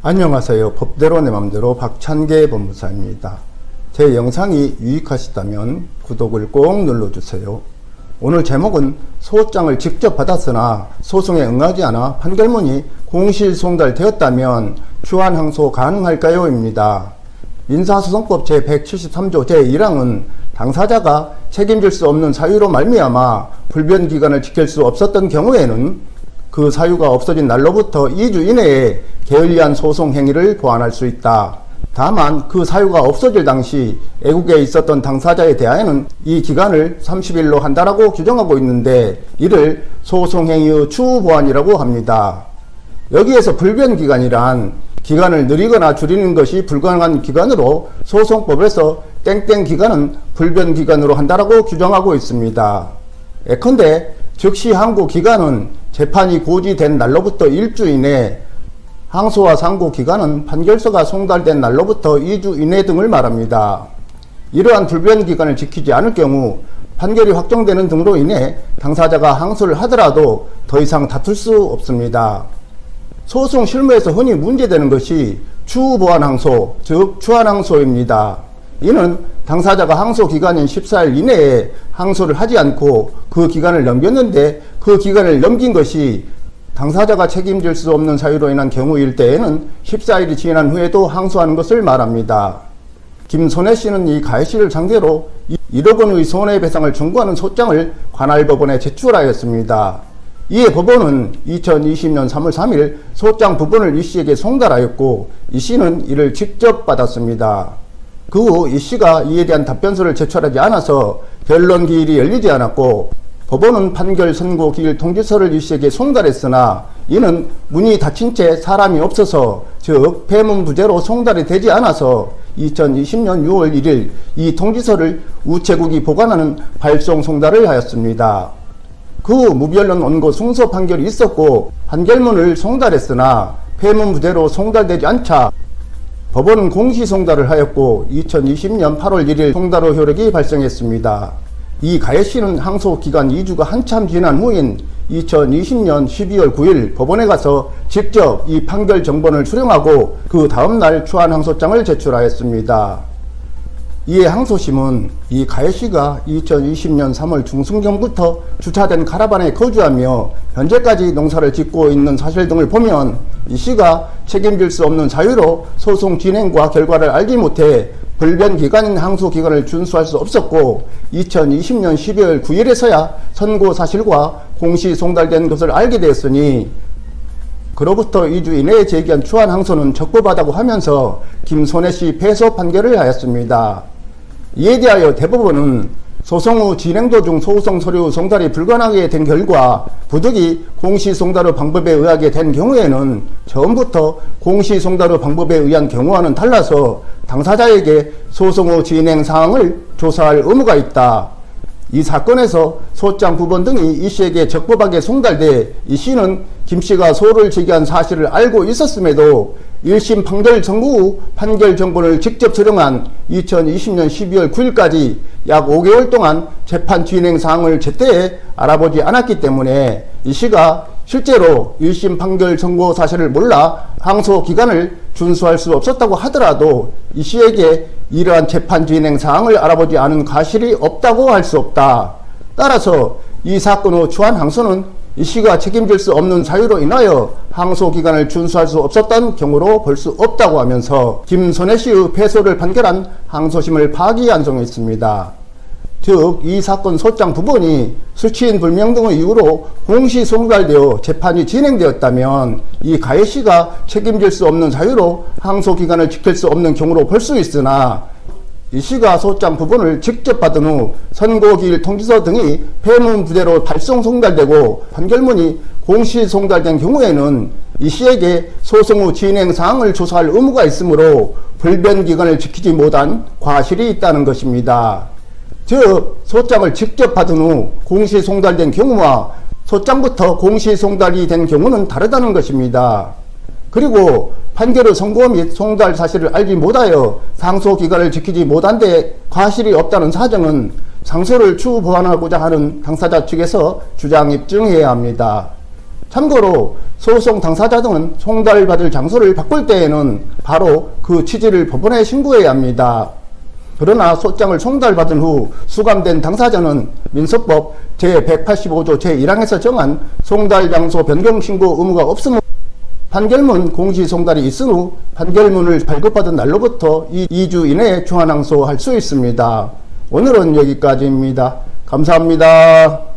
안녕하세요. 법대로 내 맘대로 박찬계 법무사입니다. 제 영상이 유익하시다면 구독을 꼭 눌러주세요. 오늘 제목은 소장을 직접 받았으나 소송에 응하지 않아 판결문이 공실 송달되었다면 추한 항소 가능할까요? 입니다. 민사소송법 제173조 제1항은 당사자가 책임질 수 없는 사유로 말미암아 불변기간을 지킬 수 없었던 경우에는 그 사유가 없어진 날로부터 2주 이내에 게을리한 소송 행위를 보완할 수 있다. 다만 그 사유가 없어질 당시 애국에 있었던 당사자에 대하여는 이 기간을 30일로 한다라고 규정하고 있는데 이를 소송행위의 추후 보완이라고 합니다. 여기에서 불변기간이란 기간을 늘리거나 줄이는 것이 불가능한 기간으로 소송법에서 땡땡 기간은 불변기간으로 한다라고 규정하고 있습니다. 예컨대 즉시 항고 기간은 재판이 고지된 날로부터 1주 이내, 항소와 상고 기간은 판결서가 송달된 날로부터 2주 이내 등을 말합니다. 이러한 불변 기간을 지키지 않을 경우 판결이 확정되는 등으로 인해 당사자가 항소를 하더라도 더 이상 다툴 수 없습니다. 소송 실무에서 흔히 문제되는 것이 추후 보완 항소, 즉 추한 항소입니다. 이는 당사자가 항소 기간인 14일 이내에 항소를 하지 않고 그 기간을 넘겼는데 그 기간을 넘긴 것이 당사자가 책임질 수 없는 사유로 인한 경우일 때에는 14일이 지난 후에도 항소하는 것을 말합니다. 김손혜 씨는 이 가해 씨를 상대로 1억 원의 손해배상을 청구하는 소장을 관할법원에 제출하였습니다. 이에 법원은 2020년 3월 3일 소장 부분을 이 씨에게 송달하였고 이 씨는 이를 직접 받았습니다. 그 후 이 씨가 이에 대한 답변서를 제출하지 않아서 변론 기일이 열리지 않았고 법원은 판결 선고 기일 통지서를 이 씨에게 송달했으나 이는 문이 닫힌 채 사람이 없어서 즉 폐문부재로 송달이 되지 않아서 2020년 6월 1일 이 통지서를 우체국이 보관하는 발송 송달을 하였습니다. 그 후 무변론 원고 승소 판결이 있었고 판결문을 송달했으나 폐문부재로 송달되지 않자 법원은 공시송달을 하였고 2020년 8월 1일 송달의 효력이 발생했습니다. 이 가해 씨는 항소 기간 2주가 한참 지난 후인 2020년 12월 9일 법원에 가서 직접 이 판결 정본을 수령하고 그 다음날 추한 항소장을 제출하였습니다. 이에 항소심은 이 가해 씨가 2020년 3월 중순경부터 주차된 카라반에 거주하며 현재까지 농사를 짓고 있는 사실 등을 보면 이 씨가 책임질 수 없는 사유로 소송 진행과 결과를 알지 못해 불변기간인 항소기간을 준수할 수 없었고 2020년 12월 9일에서야 선고 사실과 공시 송달된 것을 알게 되었으니 그로부터 2주 이내에 제기한 추한 항소는 적법하다고 하면서 김손혜 씨 패소 판결을 하였습니다. 이에 대하여 대법원은 소송 후 진행 도중 소송 서류 송달이 불가능하게 된 결과 부득이 공시 송달의 방법에 의하게 된 경우에는 처음부터 공시 송달의 방법에 의한 경우와는 달라서 당사자에게 소송 후 진행 사항을 조사할 의무가 있다. 이 사건에서 소장 부본 등이 이 씨에게 적법하게 송달돼 이 씨는 김 씨가 소를 제기한 사실을 알고 있었음에도 1심 판결 선고 후 판결 정본을 직접 수령한 2020년 12월 9일까지 약 5개월 동안 재판 진행 사항을 제때 알아보지 않았기 때문에 이 씨가 실제로 1심 판결 선고 사실을 몰라 항소 기간을 준수할 수 없었다고 하더라도 이 씨에게 이러한 재판 진행 사항을 알아보지 않은 과실이 없다고 할 수 없다. 따라서 이 사건의 추한 항소는 이 씨가 책임질 수 없는 사유로 인하여 항소 기간을 준수할 수 없었던 경우로 볼 수 없다고 하면서 김손혜 씨의 패소를 판결한 항소심을 파기환송했습니다. 즉 이 사건 소장 부본이 수치인 불명 등의 이유로 공시 송달되어 재판이 진행되었다면 이 가해 씨가 책임질 수 없는 사유로 항소 기간을 지킬 수 없는 경우로 볼 수 있으나 이 씨가 소장 부분을 직접 받은 후 선고기일 통지서 등이 폐문부재로 발송 송달되고 판결문이 공시 송달된 경우에는 이 씨에게 소송 후 진행 사항을 조사할 의무가 있으므로 불변기간을 지키지 못한 과실이 있다는 것입니다. 즉 소장을 직접 받은 후 공시 송달된 경우와 소장부터 공시 송달이 된 경우는 다르다는 것입니다. 그리고 판결의 선고 및 송달 사실을 알지 못하여 상소 기간을 지키지 못한 데 과실이 없다는 사정은 상소를 추후 보완하고자 하는 당사자 측에서 주장 입증해야 합니다. 참고로 소송 당사자 등은 송달받을 장소를 바꿀 때에는 바로 그 취지를 법원에 신고해야 합니다. 그러나 소장을 송달받은 후 수감된 당사자는 민소법 제185조 제1항에서 정한 송달장소 변경신고 의무가 없음을 판결문 공시송달이 있은 후 판결문을 발급받은 날로부터 2주 이내에 중환항소할 수 있습니다. 오늘은 여기까지입니다. 감사합니다.